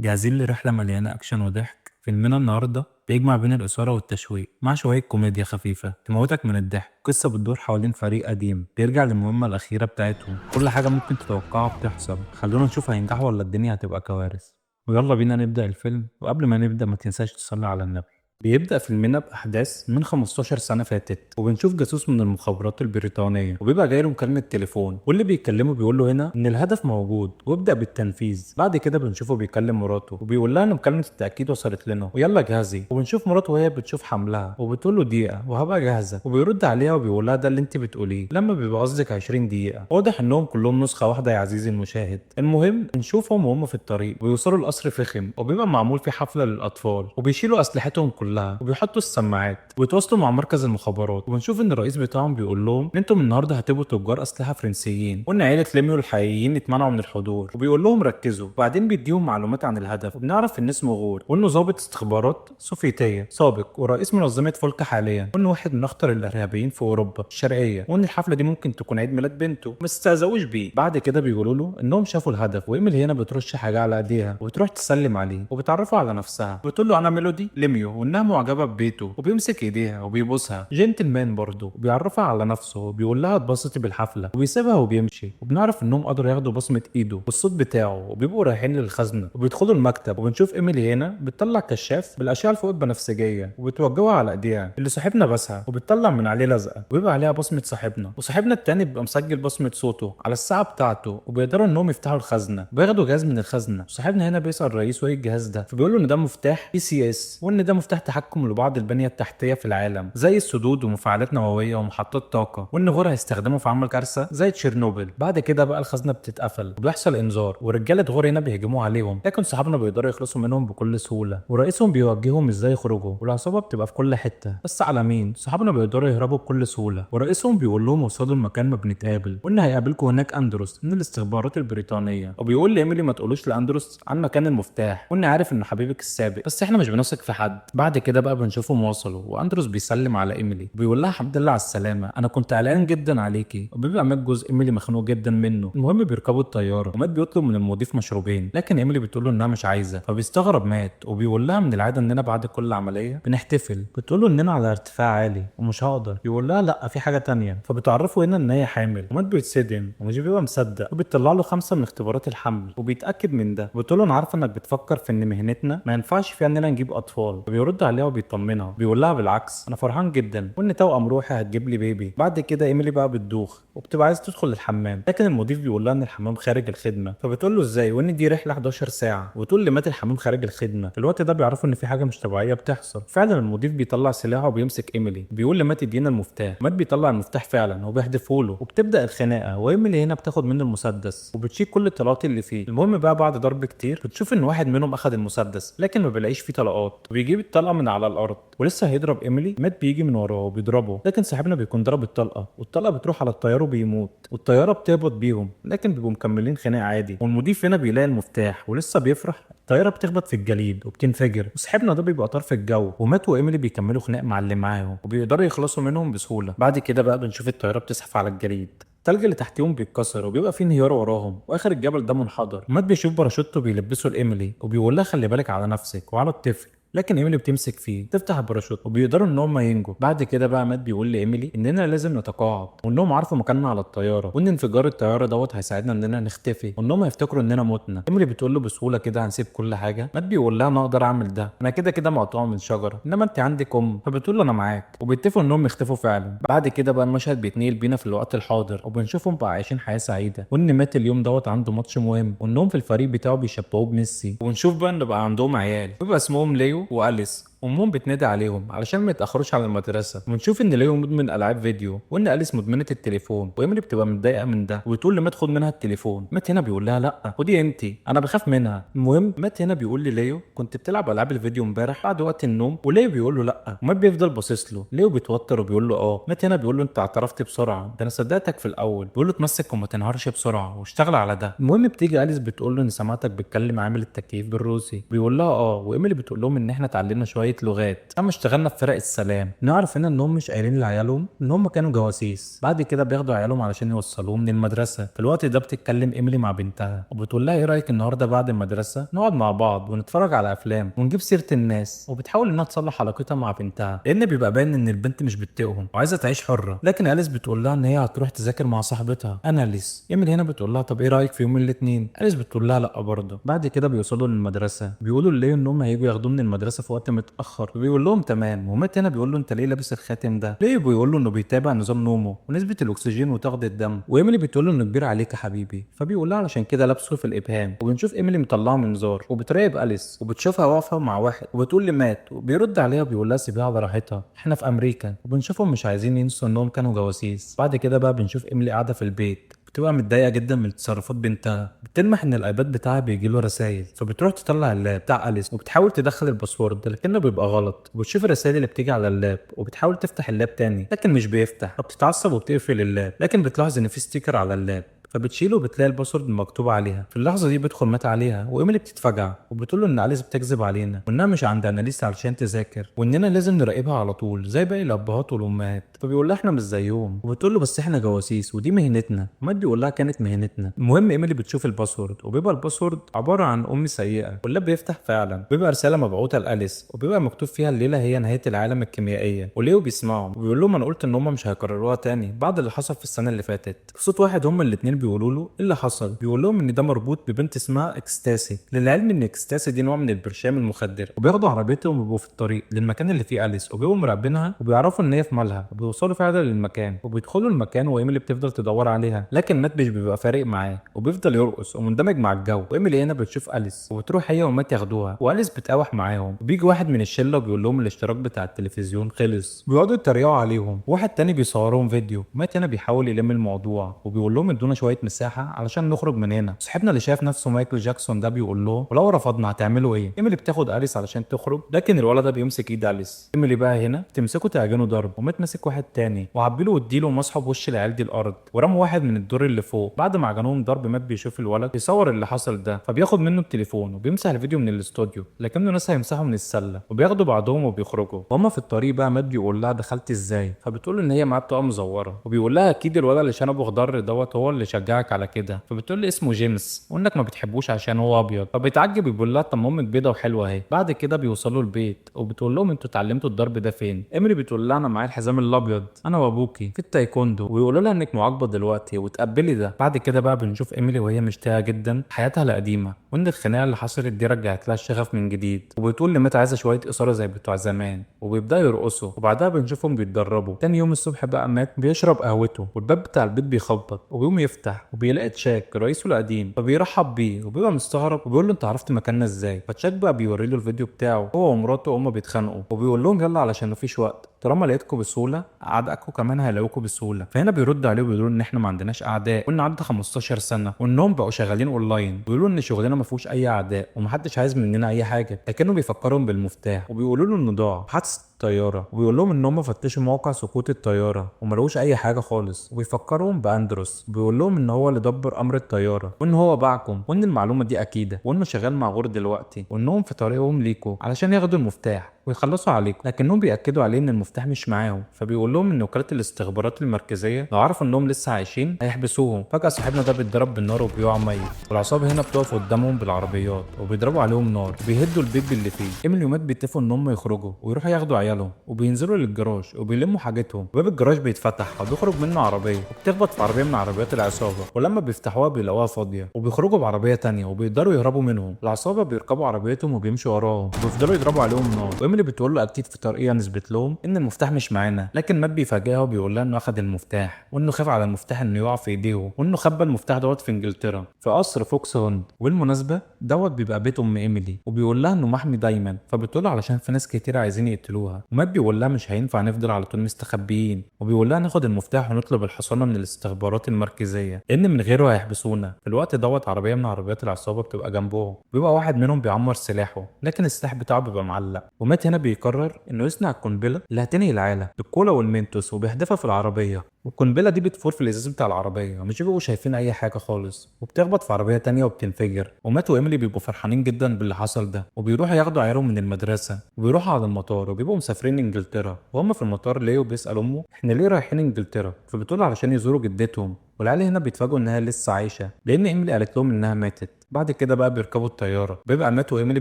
جاهزين لرحلة مليانة أكشن وضحك؟ فيلمنا النهاردة بيجمع بين الإثارة والتشويق مع شوية كوميديا خفيفة تموتك من الضحك. قصة بتدور حوالين فريق قديم بيرجع للمهمة الأخيرة بتاعتهم، كل حاجة ممكن تتوقعها بتحصل. خلونا نشوف هينجحوا ولا الدنيا هتبقى كوارث. ويلا بينا نبدأ الفيلم، وقبل ما نبدأ ما تنساش تصلي على النبي. بيبدأ فيلمنا بأحداث من 15 سنة فاتت، وبنشوف جاسوس من المخابرات البريطانية وبيبقى جاي له مكالمة تليفون، واللي بيكلمه بيقول له هنا إن الهدف موجود وابدأ بالتنفيذ. بعد كده بنشوفه بيكلم مراته وبيقول لها إن مكالمة التأكيد وصلت لنا ويلا جهزي، وبنشوف مراته وهي بتشوف حملها وبتقول له دقيقة وهبقى جاهزة، وبيرد عليها وبيقول لها ده اللي أنت بتقوليه لما بيبقى قصدك 20 دقيقة. واضح إنهم كلهم نسخة واحدة يا عزيزي المشاهد. المهم نشوفهم وهم في الطريق ويوصلوا القصر فخم وبيبقى معمول فيه حفلة للأطفال، وبيشيلوا أسلحتهم كلها وبيحطوا السماعات ويتواصلوا مع مركز المخابرات، وبنشوف ان الرئيس بتاعهم بيقول لهم ان انتم النهارده هتبقوا تجار اسلحه فرنسيين، وان عيله ليميو الحقيقيين اتمنعوا من الحضور، وبيقول لهم ركزوا. وبعدين بيديهم معلومات عن الهدف، وبنعرف ان اسمه غور، وانه ضابط استخبارات سوفيتيه سابق ورئيس منظمه فولكا حاليا، وانه واحد من اخطر الارهابيين في اوروبا الشرقيه، وان الحفله دي ممكن تكون عيد ميلاد بنته. ما استهزئوش بيه. بعد كده بيقولوا له انهم شافوا الهدف، وايميلي هنا بترش حاجه على ايديها وبتروح تسلم عليه وبتعرفه على نفسها، بتقول له انا ميلودي ليميو، وانها معجبه ببيته، وبيمسك ايديها وبيبوسها. جنتلمان برضه، وبيعرفها على نفسه وبيقول لها اتبسطي بالحفله، وبيسيبها وبيمشي. وبنعرف انهم قدروا ياخدوا بصمه ايده والصوت بتاعه، وبيبقوا رايحين للخزنه وبيدخلوا المكتب، وبنشوف ايميلي هنا بتطلع كشاف بالاشعه الفوق البنفسجيه وبتوجهها على ايديها اللي صاحبنا بسها، وبتطلع من عليه لزقه وبيبقى عليها بصمه صاحبنا، وصاحبنا التاني بيبقى مسجل بصمه صوته على الساعه بتاعته، وبيقدروا انهم يفتحوا الخزنه وبياخدوا جهاز من الخزنه. صاحبنا هنا بيسال الرئيس وايه الجهاز ده، فبيقول له ان ده مفتاح PCS، وان ده مفتاح تحكم لبعض البنيه التحتيه في العالم زي السدود ومفاعلات نوويه ومحطات طاقه، وان غور هيستخدمه في عمل كارثه زي تشيرنوبل. بعد كده بقى الخزنه بتتقفل وبيحصل انذار، ورجاله غور هنا بيهجموا عليهم، لكن صحابنا بيقدروا يخلصوا منهم بكل سهوله، ورئيسهم بيوجههم ازاي يخرجوا، والعصابه بتبقى في كل حته، بس على مين؟ صحابنا بيقدروا يهربوا بكل سهوله، ورئيسهم بيقول لهم وصلوا المكان ما بنتقابل، وان هيقابلكم هناك اندروس من الاستخبارات البريطانيه، وبيقول لايميلي ما تقولوش لاندروس عن مكان المفتاح، وان عارف ان حبيبك السابق بس احنا مش بنثق في حد. بعد كده بقى بنشوفهم وصلوا، واندروس بيسلم على ايميلي وبيقول لها الحمد لله على السلامه، انا كنت قلقان جدا عليكي. وبيبقى مات جوز ايميلي مخنوق جدا منه. المهم بيركبوا الطياره، ومات بيطلب من المضيف مشروبين، لكن ايميلي بتقول له انها مش عايزه، فبيستغرب مات وبيقول لها من العاده اننا بعد كل عمليه بنحتفل. بتقول له اننا على ارتفاع عالي ومش هقدر. يقول لها لا في حاجه تانية، فبتعرفه هنا ان هي حامل، ومات بيتصدم ومش بيبقى مصدق، وبتطلع له 5 من اختبارات الحمل وبيتاكد من ده. بتقول له انا عارفه انك بتفكر في ان مهنتنا ما ينفعش فيها اننا نجيب اطفال، فبيرد عليها وبيطمنها، بيقول لها بالعكس انا فرحان جدا، وان توأم روحي هتجيب لي بيبي. بعد كده ايميلي بقى بتدوخ وبتبقى عايزه تدخل الحمام، لكن المضيف بيقول لها ان الحمام خارج الخدمه، فبتقول له ازاي وان دي رحله 11 ساعه، وتقول لي مات الحمام خارج الخدمه. في الوقت ده بيعرفوا ان في حاجه مش طبيعيه بتحصل. فعلا المضيف بيطلع سلاحه وبيمسك ايميلي، بيقول لمات ادينا المفتاح. مات بيطلع المفتاح فعلا وبيحدفه له، وبتبدا الخناقه، وايميلي هنا بتاخد منه المسدس وبتشيل كل الطلقات اللي فيه. المهم بقى بعد ضرب كتير بتشوف ان واحد منهم اخد المسدس لكن ما بيلاقيش فيه طلقات، وبيجيب الطلقه من على الارض ولسه هيضرب ايميلي، مات بيجي من وراه وبيضربه، لكن صاحبنا بيكون ضرب الطلقه والطلقه بتروح على الطيار وبيموت، والطياره بتهبط بيهم، لكن بيبقوا مكملين خناقه عادي. والمضيف هنا بيلاقي المفتاح ولسه بيفرح، الطياره بتخبط في الجليد وبتنفجر، وصاحبنا ده بيبقى طرف الجو، ومات وايميلي بيكملوا خناق مع اللي معاهم وبيقدروا يخلصوا منهم بسهوله. بعد كده بقى بنشوف الطياره بتزحف على الجليد، التلج اللي تحتيهم بيتكسر وبيبقى فيه انهيار وراهم، واخر الجبل ده منحدر. مات بيشوف باراشوت بيلبسه لايميلي وبيقول لها خلي بالك على نفسك وعلى الطفل، لكن ايميلي بتمسك فيه تفتح الباراشوت وبيقدروا ان هم ينجوا. بعد كده بقى مات بيقول لايميلي اننا لازم نتقاعد، وانهم عارفوا مكاننا على الطياره، وان انفجار الطياره دوت هيساعدنا اننا نختفي، وانهم هيفتكروا اننا متنا. ايميلي بتقول له بسهوله كده هنسيب كل حاجه. مات بيقول لها انا اقدر اعمل ده، انا كده كده مقطوع من شجره، انما انت عندك فبتقول له انا معاك، وبيتفقوا انهم يختفوا فعلا. بعد كده بقى المشهد بيتنقل بينا في الوقت الحاضر، وبنشوفهم بقى عايشين حياه سعيده، وان مات اليوم دوت عنده ماتش مهم، وانهم في الفريق بتاعه بيشبهوه بميسي. ونشوف بقى ان بقى عندهم عيال بيبقى اسمهم ليو واليس، امهم بتنادي عليهم علشان ما يتاخروش على المدرسه، ونشوف ان ليو مدمن العاب فيديو، وان اليس مدمنه التليفون، وايميلي بتبقى متضايقه من ده وبتقول لمات خد منها التليفون. مات هنا بيقول لها لا خدي انتي انا بخاف منها. المهم مات هنا بيقول لليو كنت بتلعب العاب الفيديو امبارح بعد وقت النوم، وليو بيقول له لا، ومات بيفضل باصص له. ليو بيتوتر وبيقول له اه. مات هنا بيقول له انت اعترفت بسرعه، ده انا صدقتك في الاول. بيقول له اتمسك وما تنهارش بسرعه واشتغل على ده. المهم بتيجي اليس بتقول له ان سمعتك بتكلم عامل التكييف بالروسي، بيقول لها اه، وايميلي بتقول لهم ان احنا اتعلمنا شويه شويه لغات. اما اشتغلنا في فرق السلام. نعرف هنا انهم مش قايلين لعيالهم ان هم كانوا جواسيس. بعد كده بياخدوا عيالهم علشان يوصلوهم من المدرسه. في الوقت ده بتتكلم ايميلي مع بنتها وبتقول لها ايه رايك النهارده بعد المدرسه نقعد مع بعض ونتفرج على افلام ونجيب سيره الناس. وبتحاول انها تصلح علاقتها مع بنتها لان بيبقى باين ان البنت مش بتطيقهم وعايزه تعيش حره. لكن اليس بتقول لها ان هي هتروح تذاكر مع صاحبتها اناليس. ايميلي هنا بتقول لها طب ايه رايك في يوم الاثنين. اليس بتقول لها لا برضه. بعد كده بيوصلوا للمدرسه. بيقولوا ليه ان هم هيجوا ياخدوه من المدرسه في وقت متاخر. بيقول لهم تمام. ومات هنا بيقول له انت ليه لابس الخاتم ده. ليه بيقول له انه بيتابع نظام نومه ونسبه الاكسجين وضغط الدم. وايميلي بتقول له انه كبير عليك يا حبيبي. فبيقول لها علشان كده لابسه في الابهام. وبنشوف ايميلي مطلعه منظار وبتراقب اليس وبتشوفها واقفه مع واحد وبتقول لي مات. وبيرد عليها وبيقول لها سيبيها على راحتها احنا في امريكا. وبنشوفهم مش عايزين ينسوا انهم كانوا جواسيس. بعد كده بقى بنشوف ايميلي قاعده في البيت بتبقى متضايقه جدا من تصرفات بنتها. بتلمح ان الايباد بتاعها بيجي له رسائل. فبتروح تطلع اللاب بتاع اليس وبتحاول تدخل الباسورد لكنه بيبقى غلط. وبتشوف الرسائل اللي بتيجي على اللاب وبتحاول تفتح اللاب تاني لكن مش بيفتح. فبتتعصب وبتقفل اللاب. لكن بتلاحظ ان في ستيكر على اللاب فبتشيله وبتلاقي الباسورد مكتوب عليها. في اللحظه دي بيدخل مات عليها وايميلي بتتفجع وبتقول له ان اليس بتكذب علينا وانها مش عند اناليس علشان تذاكر واننا لازم نراقبها على طول زي باقي الابهات والامهات. فبيقول لها احنا مش زيهم. وبتقول له بس احنا جواسيس ودي مهنتنا. ومات بيقول لها كانت مهنتنا. المهم ايميلي بتشوف الباسورد وبيبقى الباسورد عباره عن ام سيئه. واللاب بيفتح فعلا. بيبقى رساله مبعوثه لاليس وبيبقى مكتوب فيها الليله هي نهايه العالم الكيميائيه. وليو بيسمعهم وبيقول لهم انا قلت ان هم مش هيكرروها تاني بعد اللي حصل في السنه اللي فاتت. في صوت واحد هم الاثنين بيقولوا له ايه اللي حصل. بيقول لهم ان ده مربوط ببنت اسمها اكستاسي. للعلم ان اكستاسي دي نوع من البرشام المخدر. وبياخدوا عربيتهم وبيبقوا في الطريق للمكان اللي فيه اليس وبيبقوا مراقبينها وبيعرفوا ان هي في مالها. وبيوصلوا فعلا للمكان وبيدخلوا المكان وايميلي بتفضل تدور عليها لكن مات مش بيبقى فارق معاه وبيفضل يرقص ومندمج مع الجو. وايميلي هنا بتشوف اليس وبتروح هي ومات ياخدوها واليس بتقاوح معاهم. وبيجي واحد من الشله وبيقول لهم الاشتراك بتاع التلفزيون خلص. بيقعدوا يتريقوا عليهم. واحد تاني بيصورهم فيديو. مات هنا بيحاول يلم الموضوع وبيقول لهم ادونا شويه مساحه علشان نخرج من هنا. صاحبنا اللي شايف نفسه مايكل جاكسون ده بيقول له ولو رفضنا هتعملوا ايه. ايميلي بتاخد اليس علشان تخرج لكن الولد ده بيمسك ايد اليس. ايميلي بقى هنا تمسكه تعجنه ضرب ومات ماسك واحد تاني وعبيله واديله مسحه بوش العيال دي الارض ورموا واحد من الدور اللي فوق. بعد ما عجنوهم ضرب مات بيشوف الولد بيصور اللي حصل ده فبياخد منه التليفون وبيمسح الفيديو من الاستوديو لكنه ناس هيمسحه من السله. وبياخدوا بعضهم وبيخرجوا. وهما في الطريق بقى مات بيقول لها دخلت ازاي. فبتقول له ان هي معاه بطاقه مزوره. وبيقول لها اكيد الولد اللي شنبه خضر دوت هو اللي شجعك على كده. فبتقول لي اسمه جيمس وانك ما بتحبوش عشان هو ابيض. فبيتعجب بيقول لها طب ما امك بيضه وحلوه اهي. بعد كده بيوصلوا البيت وبتقول لهم انتوا اتعلمتوا الضرب ده فين. ايميلي بتقول لها انا معايا الحزام الابيض انا وابوكي في التايكوندو. ويقولوا لها انك معاقبه دلوقتي وتقبلي ده. بعد كده بقى بنشوف ايميلي وهي مشتاقه جدا حياتها القديمه وان الخناقه اللي حصلت دي رجعت لها الشغف من جديد. وبتقول لمات عايزه شويه اثاره زي بتوع زمان وبيبداوا يرقصوا. وبعدها بنشوفهم بيتدربوا. تاني يوم الصبح بقى مات بيشرب قهوته والباب بتاع البيت بيخبط وبيقوم يفتح وبيلاقي تشاك رئيسه القديم. فبيرحب بيه وبيبقى مستغرب وبيقول له انت عرفت مكاننا ازاي. فتشاك بقى بيوري له الفيديو بتاعه هو ومراته وهم بيتخانقوا وبيقول لهم يلا علشان مفيش وقت طالما لقيتكم بسهوله اعدائكم كمان هيلاقوكم بسهوله. فهنا بيرد عليه وبيقولوا ان احنا ما عندناش اعداء وان عدى 15 سنه وانهم بقوا شغالين اونلاين. بيقولوا ان شغلنا ما فيهوش اي اعداء ومحدش عايز مننا اي حاجه لكنه بيفكرهم بالمفتاح. وبيقولوا له انه ضاع في حادثه الطياره. وبيقول لهم ان هم فتشوا موقع سقوط الطياره وما لقوش اي حاجه خالص. وبيفكرهم باندروس. بيقول لهم ان هو اللي دبر امر الطياره وان هو باعكم وان المعلومه دي اكيده وانه شغال مع غور دلوقتي وانهم في طريقهم ليكوا علشان ياخدوا المفتاح ويخلصوا عليكم. لكنهم بياكدوا عليه ان المفتاح مش معاهم. فبيقول لهم ان وكاله الاستخبارات المركزيه لو عرفوا انهم لسه عايشين هيحبسوهم. فجاه صاحبنا ده بيتضرب بالنار وبيقع ميت. والعصابه هنا بتقف قدامهم بالعربيات وبيضربوا عليهم نار وبيهدوا البيت اللي فيه. ايميلي ومات بيتفقوا ان هم يخرجوا ويروحوا ياخدوا عيالهم وبينزلوا للجراج وبيلموا حاجتهم. باب الجراج بيتفتح وبيخرج منه عربيه وبتخبط في عربيه من عربيات العصابه. ولما بيفتحوها بيلاقوها فاضيه وبيخرجوا بعربيه تانية وبيقدروا يهربوا منهم. العصابه بيركبوا عربيتهم وبيمشوا وراهم وبيفضلوا يضربوا عليهم نار. وايميلي بتقول له اكيد في طريقه نثبت لهم ان المفتاح مش معانا. لكن مات بيفاجئها وبيقول لها انه اخذ المفتاح وانه خاف على المفتاح انه يقع في ايديه وانه خبى المفتاح دوت في انجلترا في قصر فوكس هوند. والمناسبه دوت بيبقى بيت ام ايميلي وبيقول لها انه محمي دايما. فبتقول له علشان في ناس كتير عايزين يقتلوها. ومات بيقول لها مش هينفع نفضل على طول مستخبيين. وبيقول لها ناخد المفتاح ونطلب الحصانه من الاستخبارات المركزيه لان من غيره هيحبسونا. في الوقت دوت عربيه من عربيات العصابه بتبقى جنبهم. بيبقى واحد منهم بيعمر سلاحه لكن السلاح بتاعه بيبقى معلق. ومات ومات هنا بيقرر انه يصنع القنبله اللي هتنهي العالم بالكولا والمنتوس وبيحدفها في العربيه، والقنبله دي بتفور في الازاز بتاع العربيه، مش بيبقوا شايفين اي حاجه خالص، وبتخبط في عربيه تانية وبتنفجر. ومات وايميلي بيبقوا فرحانين جدا باللي حصل ده، وبيروحوا ياخدوا عيالهم من المدرسه وبيروحوا على المطار، وبيبقوا مسافرين انجلترا. وهم في المطار ليو بيسال امه احنا ليه رايحين انجلترا، فبتقول علشان يزوروا جدتهم. والعيال هنا بيتفاجئوا انها لسه عايشه لان ايميلي قالت لهم انها ماتت. بعد كده بقى بيركبوا الطياره، بيبقى مات وايميلي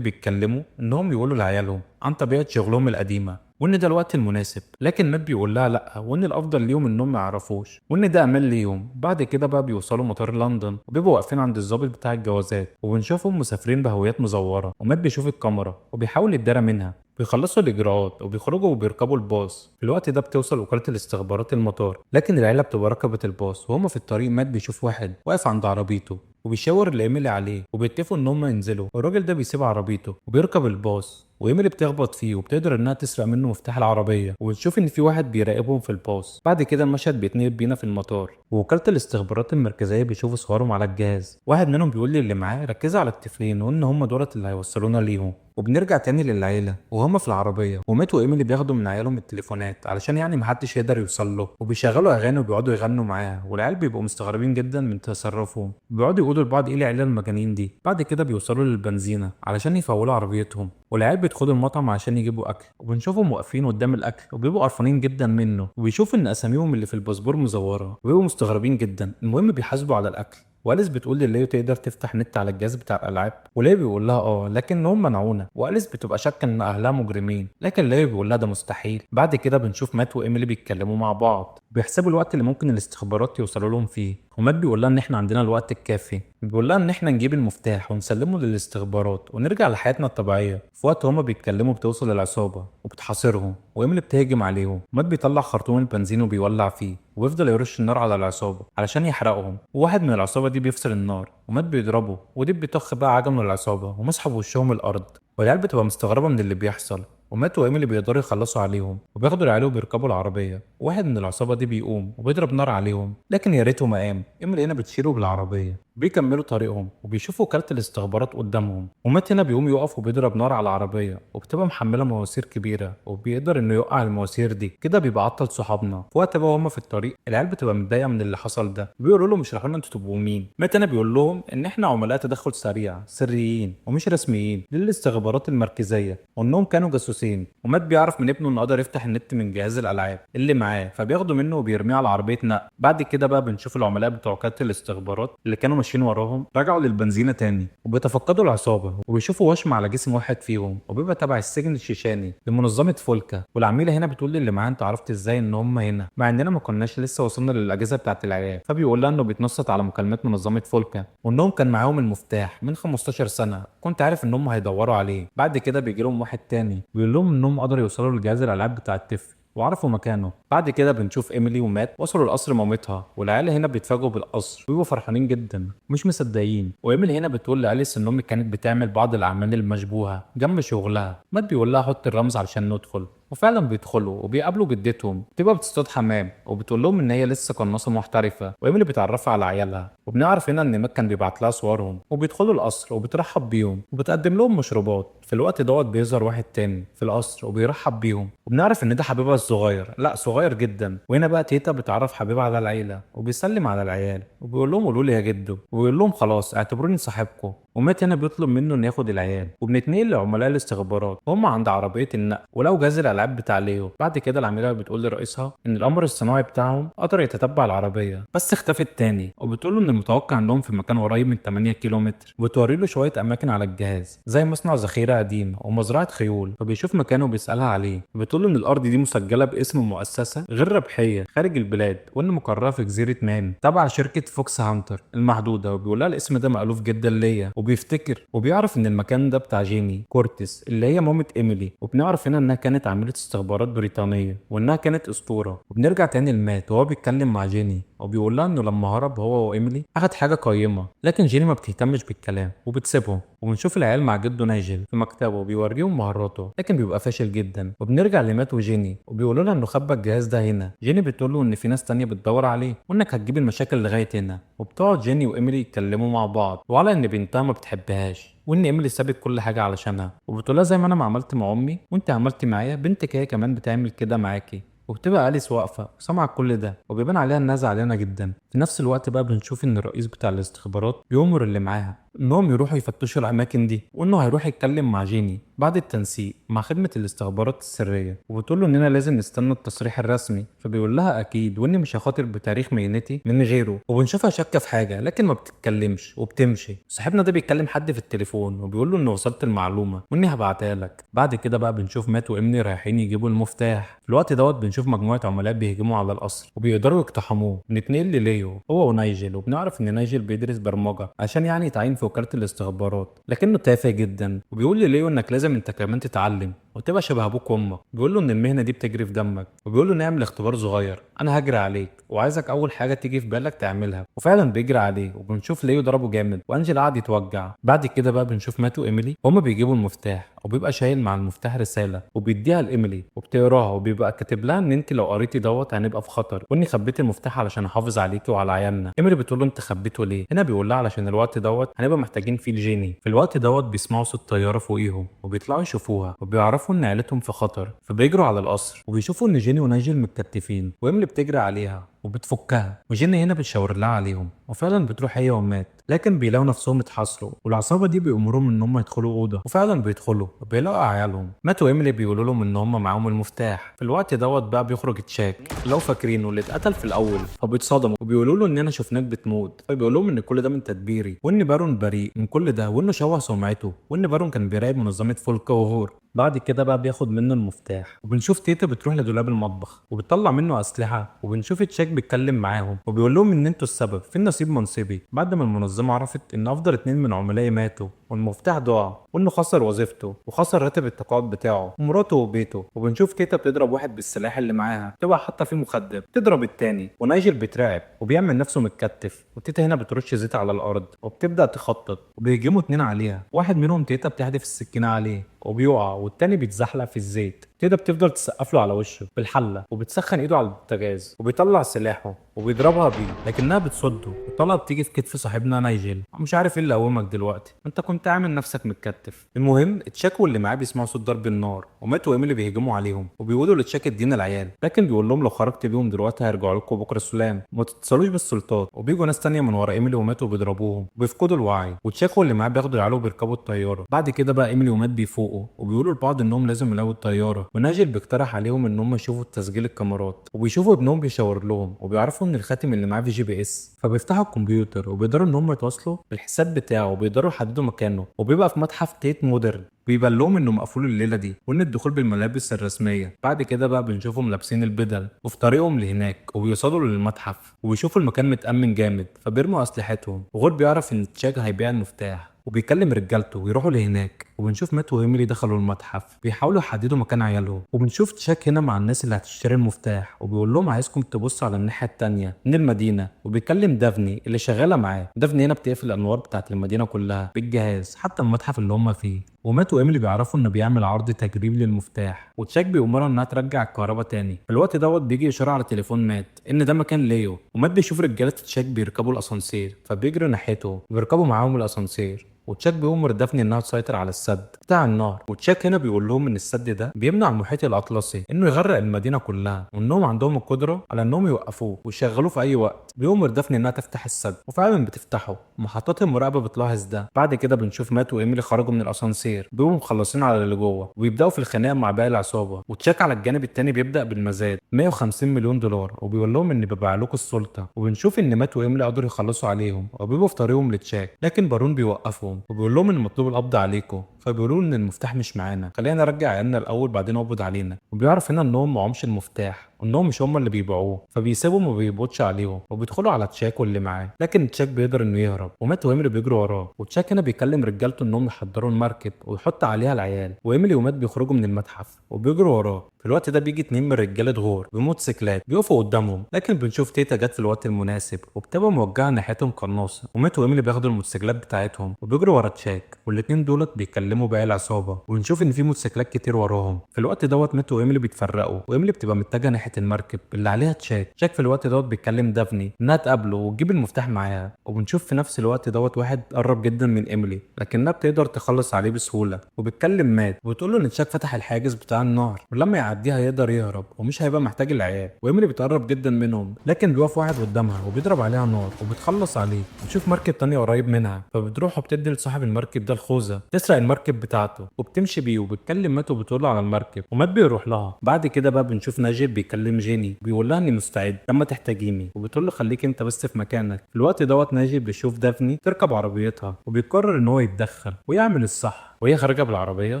بيتكلموا انهم يقولوا لعيالهم عن طبيعه شغلهم القديمه وان ده الوقت المناسب، لكن مات بيقول لها لا، وان الافضل ليهم انهم ما يعرفوش وان ده امان ليهم. بعد كده بقى بيوصلوا مطار لندن وبيبقوا واقفين عند الضابط بتاع الجوازات، وبنشوفهم مسافرين بهويات مزوره، ومات بيشوف الكاميرا وبيحاول يتدارى منها. بيخلصوا الاجراءات وبيخرجوا وبيركبوا الباص. في الوقت ده بتوصل وكاله الاستخبارات المطار، لكن العيله بتبقى ركبت الباص. وهم في الطريق مات بيشوف واحد واقف عند عربيته وبيشاور لايميلي عليه، وبيتفقوا ان هم ينزلوا. الراجل ده بيسيب عربيته وبيركب الباص، وايميلي بتخبط فيه وبتقدر انها تسرق منه مفتاح العربيه، وبتشوف ان في واحد بيراقبهم في الباص. بعد كده المشهد بيتنقل بينا في المطار، ووكاله الاستخبارات المركزيه بيشوفوا صورهم على الجهاز. واحد منهم بيقول لي اللي معاه ركزوا على الطفلين وان هم دولت اللي هيوصلونا ليهم. وبنرجع تاني للعيله وهم في العربيه، ومات وايميلي بياخدوا من عيالهم التليفونات علشان يعني محدش يقدر يوصل له، وبيشغلوا اغاني وبيقعدوا يغنوا معاه. والعيال بيبقوا مستغربين جدا من تصرفهم، بيقعدوا يقولوا لبعض ايه العيله المجانين دي. بعد كده بيوصلوا للبنزينه علشان يفولوا عربيتهم، والعيال بيدخلوا المطعم عشان يجيبوا اكل، وبنشوفهم واقفين قدام الاكل وبيبقوا قرفانين جدا منه، وبيشوفوا ان اساميهم اللي في الباسبور مزوره وبيبقوا مستغربين جدا. المهم بيحاسبوا على الاكل، واليس بتقول لليو تقدر تفتح نت على الجهاز بتاع الالعاب، وليو بيقول لها لكن هم منعونا. واليس بتبقى شاكه ان اهلها مجرمين، لكن ليو بيقول لها ده مستحيل. بعد كده بنشوف مات وايميلي بيتكلموا مع بعض، بيحسبوا الوقت اللي ممكن الاستخبارات يوصلوا لهم فيه. ومات بيقول لها ان احنا عندنا الوقت الكافي، بيقول لها ان احنا نجيب المفتاح ونسلمه للاستخبارات ونرجع لحياتنا الطبيعيه. في وقت هما بيتكلموا بتوصل العصابه وبتحاصرهم، وايميلي بتهجم عليهم. مات بيطلع خرطوم البنزين وبيولع فيه، ويفضل يرش النار على العصابه علشان يحرقهم. وواحد من العصابه دي بيفصل النار، ومات بيضربه، ودي بيطخ بقى عجم من العصابه ومسحب وشهم الارض. والعيال بتبقى مستغربه من اللي بيحصل، ومات وايميلي بيقدروا يخلصوا عليهم وبياخدوا العيال وبيركبوا العربيه. واحد من العصابه دي بيقوم وبيضرب نار عليهم، لكن يا ريته ما قام. ايميلي هنا بتشيله بالعربيه، بيكملوا طريقهم وبيشوفوا وكاله الاستخبارات قدامهم. ومات هنا بيقوم يقف وبيضرب نار على العربيه، وبتبقى محمله مواسير كبيره وبيقدر انه يوقع المواسير دي، كده بيبقى عطل صحابنا. في وقت بقى هما في الطريق العيال بتبقى متضايقه من اللي حصل ده، بيقولوا له مش لنا انتوا تبقوا مين. مات هنا بيقول لهم ان احنا عملاء تدخل سريع سريين ومش رسميين للاستخبارات المركزيه، وانهم كانوا جاسوسين. ومات بيعرف من ابنه انه قدر يفتح النت من جهاز الالعاب اللي معاه، فبياخده منه وبيرميه على عربيه نقل. بعد كده بقى بنشوف العملاء بتوع وكاله الاستخبارات اللي كانوا ماشيين وراهم رجعوا للبنزينه تاني، وبيتفقدوا العصابه وبيشوفوا وشم على جسم واحد فيهم، وبيبقى تبع السجن الشيشاني لمنظمه فولكا. والعميله هنا بتقول للي معاه انت عرفت ازاي ان هم هنا مع اننا ما كناش لسه وصلنا للاجهزه بتاعه العلاج. فبيقول لها انه بيتنصت على مكالمات منظمه فولكا، وانهم كان معاهم المفتاح من 15 سنه، كنت عارف انهم هيدوروا عليه. بعد كده بيجي لهم واحد تاني بيقول لهم انهم قدروا يوصلوا لجهاز الالعاب بتاع الطفل وعرفوا مكانه. بعد كده بنشوف ايميلي ومات وصلوا لقصر مامتها، والعيال هنا بيتفاجئوا بالقصر وبيبقوا فرحانين جدا مش مصدقين. وايميلي هنا بتقول لاليس ان امي كانت بتعمل بعض الاعمال المشبوهه جنب شغلها. مات بيقول لها حط الرمز علشان ندخل، وفعلا بيدخلوا وبيقابلوا جدتهم بتبقى بتصطاد حمام، وبتقول لهم ان هي لسه قناصه محترفه. وايميلي بتعرفها على عيالها، وبنعرف هنا ان مات كان بيبعت لها صورهم. وبيدخلوا القصر وبترحب بيهم وبتقدم لهم مشروبات. في الوقت دوت بيظهر واحد تاني في القصر وبيرحب بيهم، وبنعرف ان ده حبيبها الصغير، لا صغير جدا. وهنا بقى تيتا بتعرف حبيبها على العيله وبيسلم على العيال وبيقول لهم قولوا لي يا جدو، ويقول لهم خلاص اعتبروني صاحبكم. ومات هنا بيطلب منه انه ياخد العيال، وبنتنقل لعملاء الاستخبارات هم عند عربيه النقل ولو جهاز الالعاب بتاع ليو. بعد كده العميله بتقول لرئيسها ان القمر الصناعي بتاعهم قدر يتتبع العربيه بس اختفت تاني، وبتقول له ان المتوقع انهم في مكان قريب من 8 كيلومتر. وبتوري له شويه اماكن على الجهاز زي مصنع ذخيره قديم ومزرعه خيول، فبيشوف مكانه وبيسالها عليه. وبتقول له ان الارض دي مسجله باسم مؤسسه غير ربحيه خارج البلاد، وان مقرها في جزيره مان تبع شركه فوكس هانتر المحدوده. وبيقول لها الاسم ده مألوف جدا ليا، وبيفتكر وبيعرف ان المكان ده بتاع جيمي كورتيس اللي هي مامة ايميلي. وبنعرف هنا انها كانت عامله استخبارات بريطانيه وانها كانت اسطوره. وبنرجع تاني لمات وهو بيتكلم مع جيني وبيقول لها انه لما هرب هو وايميلي اخد حاجه قيمه، لكن جيني ما بتهتمش بالكلام وبتسيبهم. وبنشوف العيال مع جده نايجل في مكتبه وبيوريهم مهاراته، لكن بيبقى فاشل جدا. وبنرجع لمات وجيني وبيقولوا لها انه خبى الجهاز ده هنا. جيني بتقول له ان في ناس تانية بتدور عليه وانك هتجيب المشاكل لغايه هنا. وبتقعد جيني وايميلي يتكلموا مع بعض وعلى ان بنتها ما بتحبهاش وان ايميلي سابت كل حاجه علشانها. وبتقولها زي ما انا ما عملت مع امي وانت عملتي معايا، بنتك هي كمان بتعمل كده معاكي. وبتبقى أليس واقفة وسامعة كل ده وبيبان عليها إنها زعلانة جدا. في نفس الوقت بقى بنشوف إن الرئيس بتاع الاستخبارات بيأمر اللي معاها إنهم يروحوا يفتشوا الأماكن دي، وإنه هيروح يتكلم مع جيني بعد التنسيق مع خدمة الاستخبارات السرية. وبتقول له إننا لازم نستنى التصريح الرسمي، فبيقول لها أكيد وإني مش هخاطر بتاريخ مهنتي من غيره. وبنشوفها شاكة في حاجة لكن ما بتتكلمش وبتمشي. صاحبنا ده بيكلم حد في التليفون وبيقول له إن وصلت المعلومة وإني هبعتها لك. بعد كده بقى بنشوف مات وإمني رايحين يجيبوا المفتاح. في الوقت دوت بنشوف مجموعة عملاء بيهجموا على القصر وبيقدروا يقتحموه. بنتنقل لليو هو ونايجل، وبنعرف إن نايجل بيدرس برمجة عشان يعني يتعين في وكالة الاستخبارات، لكنه تافه جدا. وبيقول لليو إنك لازم أنت كمان تتعلم وتبقى شبه ابوك وامك. بيقول له ان المهنه دي بتجري في دمك، وبيقول له نعمل اختبار صغير انا هجري عليك وعايزك اول حاجه تيجي في بالك تعملها. وفعلا بيجري عليه وبنشوف ليو ضربه جامد وانجل قعد يتوجع. بعد كده بقى بنشوف مات وايميلي هما بيجيبوا المفتاح، وبيبقى شايل مع المفتاح رساله وبيديها لايميلي وبتقراها، وبيبقى كاتب لها ان انت لو قريتي دوت هنبقى في خطر واني خبيت المفتاح علشان احافظ عليكي وعلى عيالنا. ايميلي بتقول له انت خبيته ليه؟ هنا بيقول لها علشان الوقت دوت هنبقى محتاجين فيه الجيني. في الوقت دوت بيسمعوا صوت طياره فوقيهم وبيطلعوا يشوفوها وبيعرفوا ان عيلتهم في خطر، فبيجروا على القصر وبيشوفوا ان جيني ونايجل متكتفين وايميلي بتجري عليها وبتفكها. وجيني هنا بتشاور لها عليهم وفعلا بتروح هي ومات، لكن بيلاقوا نفسهم اتحاصروا والعصابه دي بيأمروهم ان هم يدخلوا اوضه، وفعلا بيدخلوا وبيلاقوا عيالهم. مات وايميلي بيقولوا لهم ان هم معاهم المفتاح. في الوقت دوت بقى بيخرج تشاك لو فاكرينه اللي اتقتل في الاول، فبيتصدموا وبيقولوا له اننا شفناك بتموت. فبيقول لهم ان كل ده من تدبيري وان بارون بريء من كل ده وانه شوه سمعته وان بارون كان بيراقب منظمه فولكا وهور. بعد كده بقى بياخد منه المفتاح، وبنشوف تيتا بتروح لدولاب المطبخ وبتطلع منه اسلحه، وبنشوف تشاك بيتكلم معاهم وبيقول لهم ان انتوا السبب في النصيب منصبي بعد ما المنظمه عرفت ان افضل 2 من عملائي ماتوا والمفتاح ضاع وانه خسر وظيفته وخسر راتب التقاعد بتاعه ومراته وبيته. وبنشوف تيتا بتضرب واحد بالسلاح اللي معاها، بتبقى حاطه فيه مخدر، تضرب التاني ونايجل بيترعب وبيعمل نفسه متكتف. وتيتا هنا بترش زيت على الارض وبتبدا تخطط، وبيهجموا 2 عليها. واحد منهم تيتا بتحدف السكينه عليه وبيقع، والتاني بيتزحلق في الزيت. تيتا بتفضل تسقف له على وشه بالحله وبتسخن ايده على البوتاجاز وبيطلع سلاحه وبيضربها بيه، لكنها بتصده. الطلقه بتيجي في كتف صاحبنا نايجل. مش عارف ايه اللي قومك دلوقتي، انت كنت عامل نفسك متكتف. المهم تشاك واللي معاه بيسمعوا صوت ضرب النار، ومات وايميلي بيهجموا عليهم وبيقولوا لتشاك ادينا العيال، لكن بيقول لهم لو خرجت بيهم دلوقتي هيرجعوا لكم بكره السلام، ما تتصلوش بالسلطات. وبيجوا ناس تانية من ورا ايميلي ومات وبيضربوهم وبيفقدوا الوعي. وتشاك واللي معاه بياخدوا العيال وبيركبوا الطياره. بعد كده بقى ايميلي ومات بيفوقوا وبيقولوا لبعض انهم لازم يلاقوا الطياره، وناجل بيقترح عليهم ان هم يشوفوا تسجيل الكاميرات وبيشوفوا ابنهم بيشاور لهم وبيعرفوا ان الخاتم اللي معاه في GPS. فبيفتحوا الكمبيوتر وبيقدروا ان هم يتواصلوا بالحساب بتاعه وبيقدروا يحددوا مكانه، وبيبقى في متحف تيت مودرن. بيبان لهم انه مقفول الليله دي وان الدخول بالملابس الرسميه. بعد كده بقى بنشوفهم لابسين البدل وفي طريقهم لهناك وبيوصلوا للمتحف وبيشوفوا المكان متأمن جامد، فبيرموا اسلحتهم. وغور بيعرف ان تشاك هيبيع المفتاح وبيكلم رجالته ويروحوا لهناك. وبنشوف مات وايميلي دخلوا المتحف بيحاولوا يحددوا مكان عيالهم. وبنشوف تشاك هنا مع الناس اللي هتشتري المفتاح وبيقول لهم عايزكم تبصوا على الناحيه التانيه من المدينه، وبيكلم دافني اللي شغاله معاه. دافني هنا بتقفل الانوار بتاعت المدينه كلها بالجهاز حتى المتحف اللي هم فيه. ومات وايميلي بيعرفوا انه بيعمل عرض تجريبي للمفتاح، وتشاك بيأمرها انها ترجع الكهرباء تاني. في الوقت دوت بيجي اشاره على تليفون مات ان ده مكان ليو، ومات بيشوف رجاله تشاك بيركبوا الاسانسير فبيجري ناحيته وبيركبوا معاهم الاسانسير. وتشاك بيأمر دافني انها تسيطر على السد بتاع النهر. وتشاك هنا بيقول لهم ان السد ده بيمنع المحيط الاطلسي انه يغرق المدينه كلها، وانهم عندهم القدره على انهم يوقفوه ويشغلوه في اي وقت. بيأمر دافني انها تفتح السد وفعلا بتفتحه. محطات المراقبه بتلاحظ ده. بعد كده بنشوف مات وايميلي خرجوا من الاسانسير بيبقوا مخلصين على اللي جوه وبيبداوا في الخناقه مع باقي العصابه. وتشاك على الجانب التاني بيبدا بالمزاد 150 مليون دولار وبيقول لهم ان بيبيع لكم السلطه. وبنشوف ان مات وايميلي قدروا يخلصوا عليهم وبيبقوا في طريقهم لتشاك، لكن بارون بيوقفهم وبيقول لهم ان مطلوب القبض عليكم. فبيقولوا ان المفتاح مش معانا، خلينا نرجع عيالنا الاول بعدين اقبض علينا. وبيعرف هنا انهم معهمش المفتاح انهم مش هم اللي بيبيعوه، فبيسيبهم وما بيقبضش عليهم وبيدخلوا على تشاك واللي معاه، لكن تشاك بيقدر انه يهرب ومات وايميلي بيجروا وراه. وتشاك هنا بيكلم رجالته انهم يحضروا المركب ويحط عليها العيال، وايميلي ومات بيخرجوا من المتحف وبيجروا وراه. في الوقت ده بيجي اتنين من رجاله غور بموتوسيكلات بيقفوا قدامهم، لكن بنشوف تيتا جت في الوقت المناسب وبتبقى موجهه ناحيتهم قناصه، ومات وايميلي بياخدوا الموتوسيكلات بتاعتهم وبيجروا ورا تشاك، والاتنين دولت بيكلموا باقي العصابه، ونشوف ان في موتوسيكلات كتير وراهم. في الوقت دوت مات وايميلي بيتفرقوا، وايميلي بتبقى متجهه ناحيه المركب اللي عليها تشاك. تشاك في الوقت دوت بيتكلم دافني انها تقابله وتجيب المفتاح معاها، وبنشوف في نفس الوقت دوت واحد قرب جدا من ايميلي لكنها بتقدر تخلص عليه بسهوله، وبتكلم مات وبتقول له ان تشاك فتح الحاجز بتاع النار ولما يعديها هيقدر يهرب ومش هيبقى محتاج العيال. وايميلي بتقرب جدا منهم، لكن بيقف واحد قدامها وبيضرب عليها نار وبتخلص عليه. بتشوف مركب تانية قريب منها فبتروح وبتدي لصاحب المركب ده الخوذه تسرق المركب بتاعته، وبتمشي بيه وبتكلم مات وبتقول له على المركب، ومات بيروح لها. بعد كده بقى بنشوف ناجي بيكلم جيني بيقول لها اني مستعد لما تحتاجيني، وبتقول له خليك انت بس في مكانك. في الوقت دوت ناجي بيشوف دافني تركب عربيتها وبيقرر ان هو يتدخل ويعمل الصح، وهي خارجه بالعربيه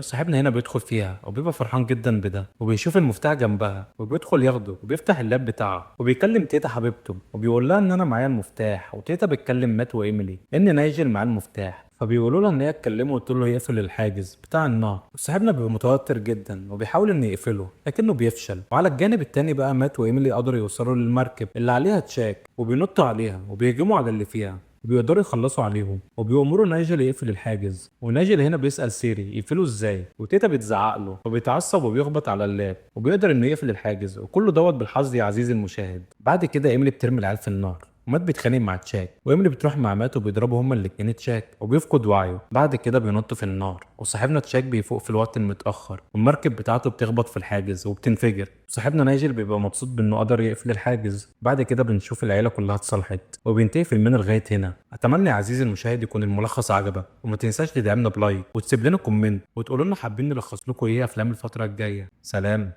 صاحبنا هنا بيدخل فيها وبيبقى فرحان جدا بده، وبيشوف المفتاح جنبها وبيدخل ياخده وبيفتح اللاب بتاعه وبيكلم تيتا حبيبته وبيقول لها ان انا معايا المفتاح. وتيتا بتكلم مات وايميلي ان نايجل معاه المفتاح، فبيقولوا لها ان هي تكلمه وتقول له يقفل الحاجز بتاع النار. صاحبنا بيبقى متوتر جدا وبيحاول انه يقفله لكنه بيفشل. وعلى الجانب التاني بقى مات وايميلي قدروا يوصلوا للمركب اللي عليها تشاك وبينطوا عليها وبيهجموا على اللي فيها وبيقدروا يخلصوا عليهم، وبيأمروا نايجل يقفل الحاجز. ونايجل هنا بيسأل سيري يقفله ازاي، وتيتا بتزعق له وبيتعصب وبيخبط على اللاب وبيقدر انه يقفل الحاجز، وكله دوت بالحظ يا عزيزي المشاهد. بعد كده ايميلي بترمي العيال في النار ومات بيتخانق مع تشاك، وايميلي بتروح مع مات وبيضربوا هما الاتنين تشاك وبيفقد وعيه. بعد كده بينط في النار، وصاحبنا تشاك بيفوق في الوقت المتأخر والمركب بتاعته بتخبط في الحاجز وبتنفجر. صاحبنا نايجل بيبقى مبسوط بانه قدر يقفل الحاجز. بعد كده بنشوف العيله كلها اتصالحت وبينتهي فيلمنا لغايه هنا. اتمنى يا عزيزي المشاهد يكون الملخص عجبك، وما تنساش تدعمنا بلايك وتسيب لنا كومنت وتقولوا لنا حابين نلخص لكم ايه افلام الفتره الجايه. سلام.